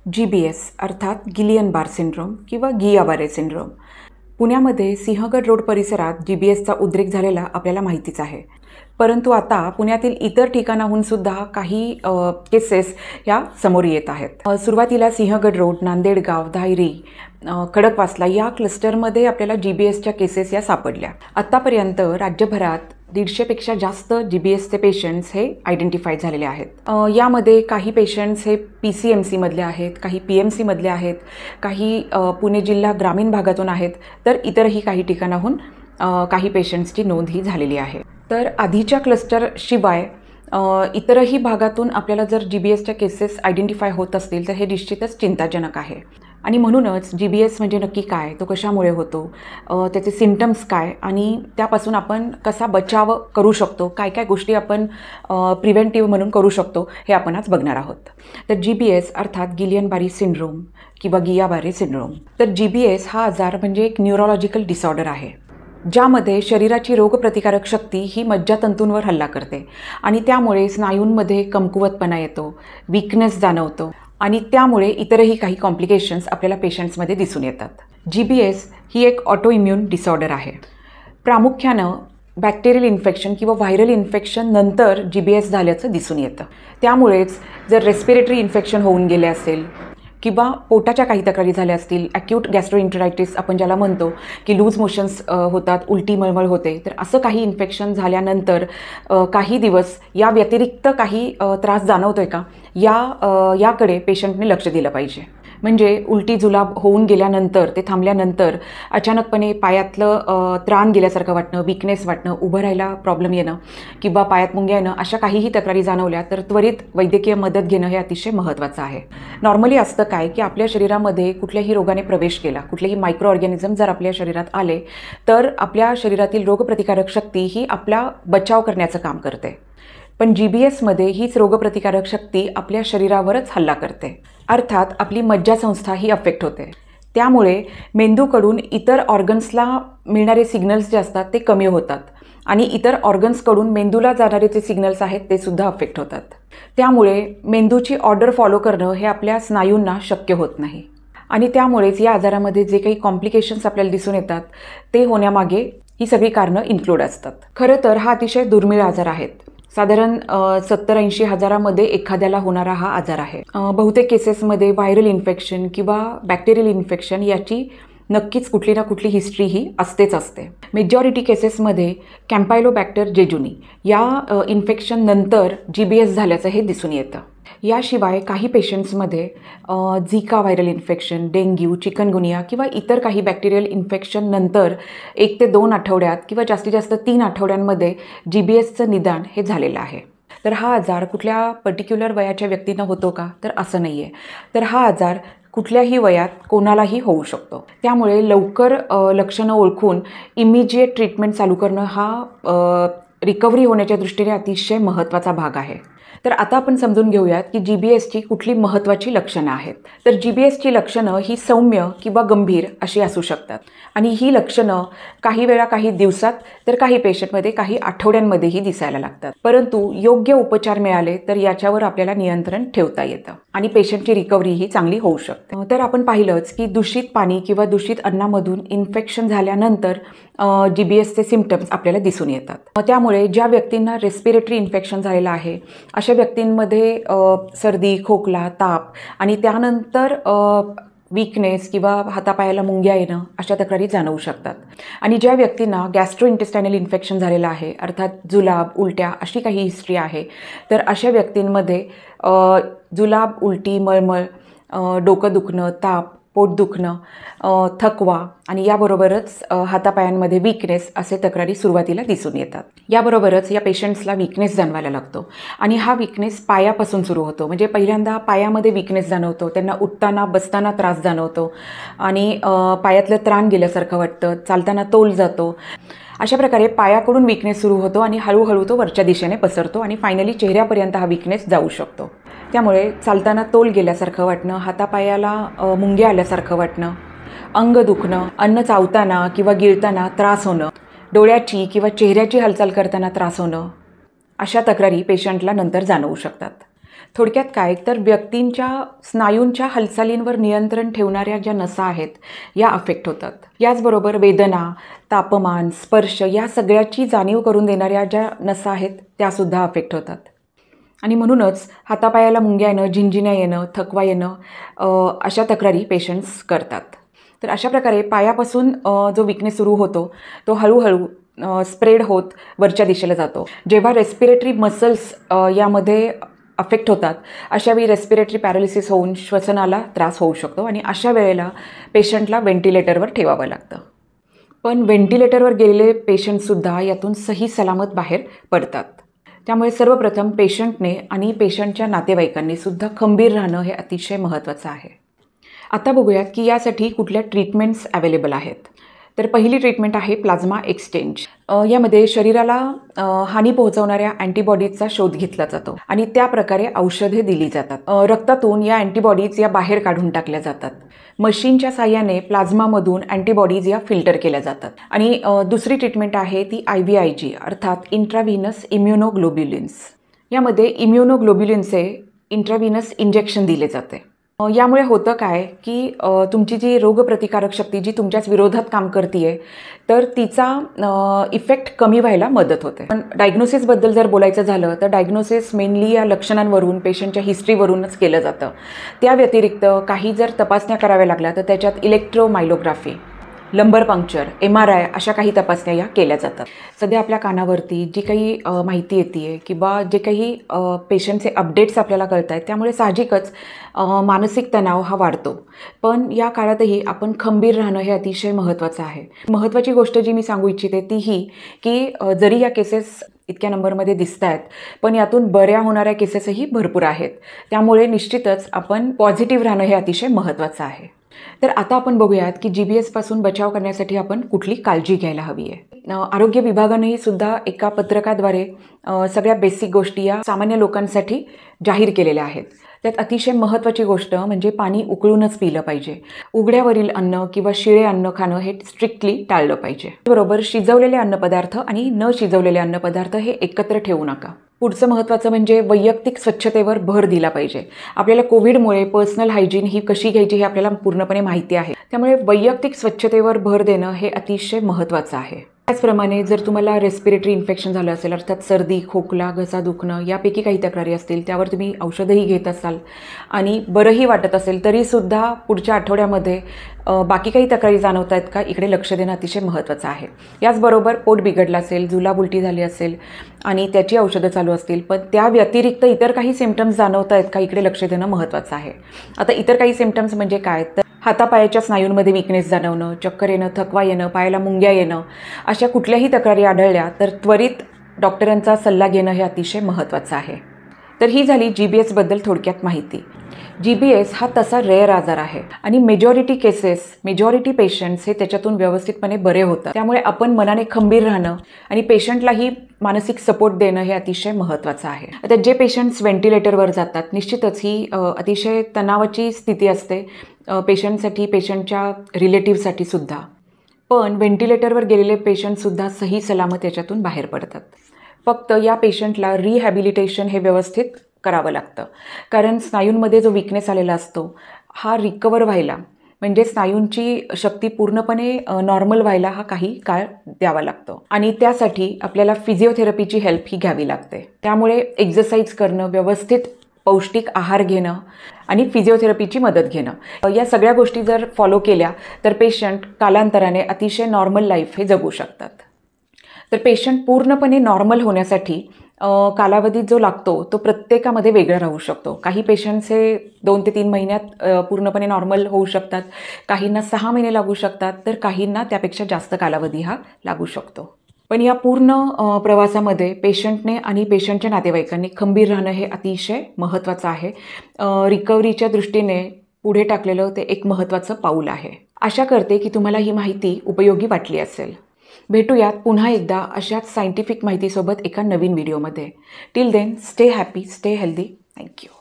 GBS अर्थात Gillian बार syndrome किंवा गिया-बारे syndrome. पुण्यामध्ये सिंहगड रोड परिसरात GBSचा उद्रेक झालेला आपल्याला माहितीच आहे. परंतु आता पुण्यातील इतर ठिकाणाहून सुद्धा काही केसेस ह्या समोर येत आहेत. सुरुवातीला सिंहगड रोड, नांदेडगाव, धायरी, खडकवासला या क्लस्टरमध्ये आपल्याला GBSच्या केसेस या सापडल्या. आत्तापर्यंत राज्यभरात 150पेक्षा जास्त GBSचे पेशंट्स हे आयडेंटिफाय झालेले आहेत. यामध्ये काही पेशंट्स हे PCMC मधले आहेत, काही PMC मधले आहेत, काही पुणे जिल्हा ग्रामीण भागातून आहेत, तर इतरही काही ठिकाणाहून काही पेशंट्सची नोंद ही झालेली आहे. तर आधीच्या क्लस्टरशिवाय इतरही भागातून आपल्याला जर GBSच्या केसेस आयडेंटिफाय होत असतील तर हे निश्चितच चिंताजनक आहे. आणि म्हणूनच GBS म्हणजे नक्की काय, तो कशामुळे होतो, त्याचे सिम्पटम्स काय आणि त्यापासून आपण कसा बचाव करू शकतो, काय काय गोष्टी आपण प्रिव्हेंटिव्ह म्हणून करू शकतो हे आपण आज बघणार आहोत. तर GBS अर्थात गिलियन बारे सिंड्रोम किंवा गिया-बारे सिंड्रोम. तर GBS हा आजार म्हणजे एक न्यूरोलॉजिकल डिसऑर्डर आहे, ज्यामध्ये शरीराची रोगप्रतिकारक शक्ती ही मज्जातंतूंवर हल्ला करते आणि त्यामुळे स्नायूंमध्ये कमकुवतपणा येतो, वीकनेस जाणवतो आणि त्यामुळे इतरही काही कॉम्प्लिकेशन्स आपल्याला पेशंट्समध्ये दिसून येतात. GBS ही एक ऑटो इम्यून डिसऑर्डर आहे. प्रामुख्यानं बॅक्टेरियल इन्फेक्शन किंवा व्हायरल इन्फेक्शन नंतर GBS झाल्याचं दिसून येतं. त्यामुळेच जर रेस्पिरेटरी इन्फेक्शन होऊन गेले असेल किंवा पोटाच्या काही तक्रारी झाल्या असतील, ॲक्यूट गॅस्ट्रोएंटरायटिस आपण ज्याला म्हणतो की लूज मोशन्स होतात, उलटी मळमळ होते, तर असं काही इन्फेक्शन झाल्यानंतर काही दिवस या व्यतिरिक्त काही त्रास जाणवतोय का याकडे पेशंटने लक्ष दिलं पाहिजे. म्हणजे उलटी जुलाब होऊन गेल्यानंतर, ते थांबल्यानंतर अचानकपणे पायातलं त्राण गेल्यासारखं वाटणं, वीकनेस वाटणं, उभं राहायला प्रॉब्लेम येणं किंवा पायात मुंग्या येणं, अशा काहीही तक्रारी जाणवल्या तर त्वरित वैद्यकीय मदत घेणं हे अतिशय महत्त्वाचं आहे. नॉर्मली असतं काय की आपल्या शरीरामध्ये कुठल्याही रोगाने प्रवेश केला, कुठलेही मायक्रो ऑर्गॅनिझम जर आपल्या शरीरात आले तर आपल्या शरीरातील रोगप्रतिकारक शक्ती ही आपला बचाव करण्याचं काम करते. पण GBSमध्ये हीच रोगप्रतिकारक शक्ती आपल्या शरीरावरच हल्ला करते, अर्थात आपली मज्जासंस्था ही अफेक्ट होते. त्यामुळे मेंदूकडून इतर ऑर्गन्सला मिळणारे सिग्नल्स जे असतात ते कमी होतात आणि इतर ऑर्गन्सकडून मेंदूला जाणारे जे सिग्नल्स आहेत ते सुद्धा अफेक्ट होतात. त्यामुळे मेंदूची ऑर्डर फॉलो करणं हे आपल्या स्नायूंना शक्य होत नाही आणि त्यामुळेच या आजारामध्ये जे काही कॉम्प्लिकेशन्स आपल्याला दिसून येतात ते होण्यामागे ही सगळी कारणं इन्क्लूड असतात. खरं तर हा अतिशय दुर्मिळ आजार आहेत. साधारण 70-80 हजारामध्ये एखाद्याला होणारा हा आजार आहे. बहुतेक केसेसमध्ये व्हायरल इन्फेक्शन किंवा बॅक्टेरियल इन्फेक्शन याची नक्कीच कुठली ना कुठली हिस्ट्री ही असतेच असते. मेजॉरिटी केसेसमध्ये कॅम्पायलोबॅक्टर जेजुनी या इन्फेक्शन नंतर GBS झाल्याचं हे दिसून येतं. याशिवाय काही पेशंट्समध्ये झिका व्हायरल इन्फेक्शन, डेंग्यू, चिकनगुनिया किंवा इतर काही बॅक्टेरियल इन्फेक्शन नंतर 1 ते 2 आठवड्यात किंवा जास्तीत जास्त 3 आठवड्यांमध्ये GBSचं निदान हे झालेलं आहे. तर हा आजार कुठल्या पर्टिक्युलर वयाच्या व्यक्तींना होतो का, तर असं नाही आहे. तर हा आजार कुठल्याही वयात कोणालाही होऊ शकतो. त्यामुळे लवकर लक्षणं ओळखून इमिजिएट ट्रीटमेंट चालू करणं हा रिकव्हरी होण्याच्या दृष्टीने अतिशय महत्त्वाचा भाग आहे. तर आता आपण समजून घेऊयात की GBSची कुठली महत्त्वाची लक्षणं आहेत. तर GBSची लक्षणं ही सौम्य किंवा गंभीर अशी असू शकतात आणि ही लक्षणं काही वेळा काही दिवसात तर काही पेशंटमध्ये काही आठवड्यांमध्येही दिसायला लागतात. परंतु योग्य उपचार मिळाले तर याच्यावर आपल्याला नियंत्रण ठेवता येतं आणि पेशंटची रिकव्हरी ही चांगली होऊ शकते. तर आपण पाहिलंच की दूषित पाणी किंवा दूषित अन्नामधून इन्फेक्शन झाल्यानंतर GBSचे सिम्पटम्स आपल्याला दिसून येतात. त्यामुळे ज्या व्यक्तींना रेस्पिरेटरी इन्फेक्शन झालेलं आहे अशा व्यक्तींमध्ये सर्दी, खोकला, ताप आणि त्यानंतर वीकनेस किंवा हातापायाला मुंग्या येणं अशा तक्रारी जाणवू शकतात. आणि ज्या व्यक्तींना गॅस्ट्रोइंटेस्टायनल इन्फेक्शन झालेलं आहे, अर्थात जुलाब, उलट्या अशी काही हिस्ट्री आहे, तर अशा व्यक्तींमध्ये जुलाब, उलटी, मळमळ, डोकं दुखणं, ताप, पोट दुखणं, थकवा आणि याबरोबरच हातापायांमध्ये वीकनेस असे तक्रारी सुरुवातीला दिसून येतात. याबरोबरच या पेशंट्सला वीकनेस जाणवायला लागतो आणि हा वीकनेस पायापासून सुरू होतो. म्हणजे पहिल्यांदा पायामध्ये वीकनेस जाणवतो, त्यांना उठताना बसताना त्रास जाणवतो आणि पायातलं त्राण गेल्यासारखं वाटतं, चालताना तोल जातो. अशा प्रकारे पायाकडून वीकनेस सुरू होतो आणि हळूहळू तो वरच्या दिशेने पसरतो आणि फायनली चेहऱ्यापर्यंत हा वीकनेस जाऊ शकतो. त्यामुळे चालताना तोल गेल्यासारखं वाटणं, हातापायाला मुंग्या आल्यासारखं वाटणं, अंग दुखणं, अन्न चावताना किंवा गिळताना त्रास होणं, डोळ्याची किंवा चेहऱ्याची हालचाल करताना त्रास होणं, अशा तक्रारी पेशंटला नंतर जाणवू शकतात. थोडक्यात काय तर व्यक्तींच्या स्नायूंच्या हालचालींवर नियंत्रण ठेवणाऱ्या ज्या नसा आहेत या अफेक्ट होतात. याचबरोबर वेदना, तापमान, स्पर्श या सगळ्याची जाणीव करून देणाऱ्या ज्या नसा आहेत त्यासुद्धा अफेक्ट होतात. आणि म्हणूनच हातापायाला मुंग्या येणं, झिंझिण्या येणं, थकवा येणं अशा तक्रारी पेशंट्स करतात. तर अशा प्रकारे पायापासून जो विकनेस सुरू होतो तो हळूहळू स्प्रेड होत वरच्या दिशेला जातो. जेव्हा रेस्पिरेटरी मसल्स यामध्ये अफेक्ट होतात अशावेळी रेस्पिरेटरी पॅरालिसिस होऊन श्वसनाला त्रास होऊ शकतो आणि अशा वेळेला पेशंटला व्हेंटिलेटरवर ठेवावं लागतं. पण व्हेंटिलेटरवर गेलेले पेशंटसुद्धा यातून सही सलामत बाहेर पडतात. त्यामुळे सर्वप्रथम पेशंटने आणि पेशंटच्या नातेवाईकांनी सुद्धा खंबीर राहणं हे अतिशय महत्त्वाचं आहे. आता बघूयात की यासाठी कुठल्या ट्रीटमेंट्स अवेलेबल आहेत. तर पहिली ट्रीटमेंट आहे प्लाझ्मा एक्सचेंज. यामध्ये शरीराला हानी पोहोचवणाऱ्या अँटीबॉडीजचा शोध घेतला जातो आणि त्या प्रकारे औषधे दिली जातात. रक्तातून या अँटीबॉडीज या बाहेर काढून टाकल्या जातात. मशीनच्या साहाय्याने प्लाझ्मामधून अँटीबॉडीज या फिल्टर केल्या जातात. आणि दुसरी ट्रीटमेंट आहे ती IVIG अर्थात इंट्राव्हिनस इम्युनोग्लोब्युलिन्स. यामध्ये इम्युनोग्लोब्युलिन्सचे इंट्राव्हिनस इंजेक्शन दिले जाते. यामुळे होतं काय की तुमची जी रोगप्रतिकारक शक्ती जी तुमच्याच विरोधात काम करते तर तिचा इफेक्ट कमी व्हायला मदत होते. पण डायग्नोसिसबद्दल जर बोलायचं झालं तर डायग्नोसिस मेनली या लक्षणांवरून पेशंटच्या हिस्ट्रीवरूनच केलं जातं. त्या व्यतिरिक्त काही जर तपासण्या कराव्या लागल्या तर त्याच्यात इलेक्ट्रोमायलोग्राफी, लंबर पंक्चर, MRI अशा काही तपासण्या या केल्या जातात. सध्या आपल्या कानावरती जी काही माहिती येते आहे किंवा जे काही पेशंटचे अपडेट्स आपल्याला कळत आहेत त्यामुळे साहजिकच मानसिक तणाव हा वाढतो. पण या काळातही आपण खंबीर राहणं हे अतिशय महत्त्वाचं आहे. महत्त्वाची गोष्ट जी मी सांगू इच्छिते ती ही की जरी या केसेस इतक्या नंबरमध्ये दिसत आहेत पण यातून बऱ्या होणाऱ्या केसेसही भरपूर आहेत. त्यामुळे निश्चितच आपण पॉझिटिव्ह राहणं हे अतिशय महत्त्वाचं आहे. तर आता आपण बघूयात की GBS पासून बचाव करण्यासाठी आपण कुठली काळजी घ्यायला हवी आहे. आरोग्य विभागानेही सुद्धा एका पत्रकाद्वारे सगळ्या बेसिक गोष्टी या सामान्य लोकांसाठी जाहीर केलेल्या आहेत. त्यात अतिशय महत्त्वाची गोष्ट म्हणजे पाणी उकळूनच पिलं पाहिजे. उघड्यावरील अन्न किंवा शिळे अन्न खाणं हे स्ट्रिक्टली टाळलं पाहिजे. बरोबर शिजवलेले अन्नपदार्थ आणि न शिजवलेले अन्नपदार्थ हे एकत्र ठेवू नका. पुढचं महत्त्वाचं म्हणजे वैयक्तिक स्वच्छतेवर भर दिला पाहिजे. आपल्याला कोविडमुळे पर्सनल हायजीन ही कशी घ्यायची हे आपल्याला पूर्णपणे माहिती आहे. त्यामुळे वैयक्तिक स्वच्छतेवर भर देणं हे अतिशय महत्त्वाचं आहे. त्याचप्रमाणे जर तुम्हाला रेस्पिरेटरी इन्फेक्शन झालं असेल अर्थात सर्दी, खोकला, घसा दुखणं यापैकी काही तक्रारी असतील त्यावर तुम्ही औषधही घेत असाल आणि बरंही वाटत असेल तरीसुद्धा पुढच्या आठवड्यामध्ये बाकी काही तक्रारी जाणवत आहेत का इकडे लक्ष देणं अतिशय महत्त्वाचं आहे. याचबरोबर पोट बिघडलं असेल, जुलाब उलटी झाली असेल आणि त्याची औषधं चालू असतील पण त्या व्यतिरिक्त इतर काही सिम्पटम्स जाणवत आहेत का इकडे लक्ष देणं महत्त्वाचं आहे. आता इतर काही सिम्पटम्स म्हणजे काय तर हातापायाच्या स्नायूंमध्ये विकनेस जाणवणं, चक्कर येणं, थकवा येणं, पायाला मुंग्या येणं अशा कुठल्याही तक्रारी आढळल्या तर त्वरित डॉक्टरांचा सल्ला घेणं हे अतिशय महत्त्वाचं आहे. तर ही झाली GBS बद्दल थोडक्यात माहिती. GBS हा तसा रेअर आजार आहे आणि मेजॉरिटी पेशंट्स हे त्याच्यातून व्यवस्थितपणे बरे होतात. त्यामुळे आपण मनाने खंबीर राहणं आणि पेशंटलाही मानसिक सपोर्ट देणं हे अतिशय महत्त्वाचं आहे. आता जे पेशंट्स व्हेंटिलेटरवर जातात निश्चितच ही अतिशय तणावाची स्थिती असते पेशंटसाठी, पेशंटच्या रिलेटिव्हसाठी सुद्धा. पण व्हेंटिलेटरवर गेलेले पेशंटसुद्धा सही सलामत याच्यातून बाहेर पडतात. फक्त या पेशंटला रिहॅबिलिटेशन हे व्यवस्थित करावं लागतं. कारण स्नायूंमध्ये जो विकनेस आलेला असतो हा रिकवर व्हायला म्हणजे स्नायूंची शक्ती पूर्णपणे नॉर्मल व्हायला हा काही काळ द्यावा लागतो आणि त्यासाठी आपल्याला फिजिओथेरपीची हेल्प ही घ्यावी लागते. त्यामुळे एक्सरसाइज करणं, व्यवस्थित पौष्टिक आहार घेणं आणि फिजिओथेरपीची मदत घेणं या सगळ्या गोष्टी जर फॉलो केल्या तर पेशंट कालांतराने अतिशय नॉर्मल लाईफ हे जगू शकतात. तर पेशंट पूर्णपणे नॉर्मल होण्यासाठी कालावधी जो लागतो तो प्रत्येकामध्ये वेगळा राहू शकतो. काही पेशंट्स हे 2 ते 3 महिन्यात पूर्णपणे नॉर्मल होऊ शकतात, काहींना 6 महिने लागू शकतात तर काहींना त्यापेक्षा जास्त कालावधी हा लागू शकतो. पण या पूर्ण प्रवासामध्ये पेशंटने आणि पेशंटच्या नातेवाईकांनी खंबीर राहणं हे अतिशय महत्त्वाचं आहे. रिकव्हरीच्या दृष्टीने पुढे टाकलेलं ते एक महत्त्वाचं पाऊल आहे. आशा करते की तुम्हाला ही माहिती उपयोगी वाटली असेल. भेटूयात पुन्हा एकदा अशाच सायंटिफिक माहितीसोबत एका नवीन व्हिडिओमध्ये. Till then stay happy, stay healthy. Thank you.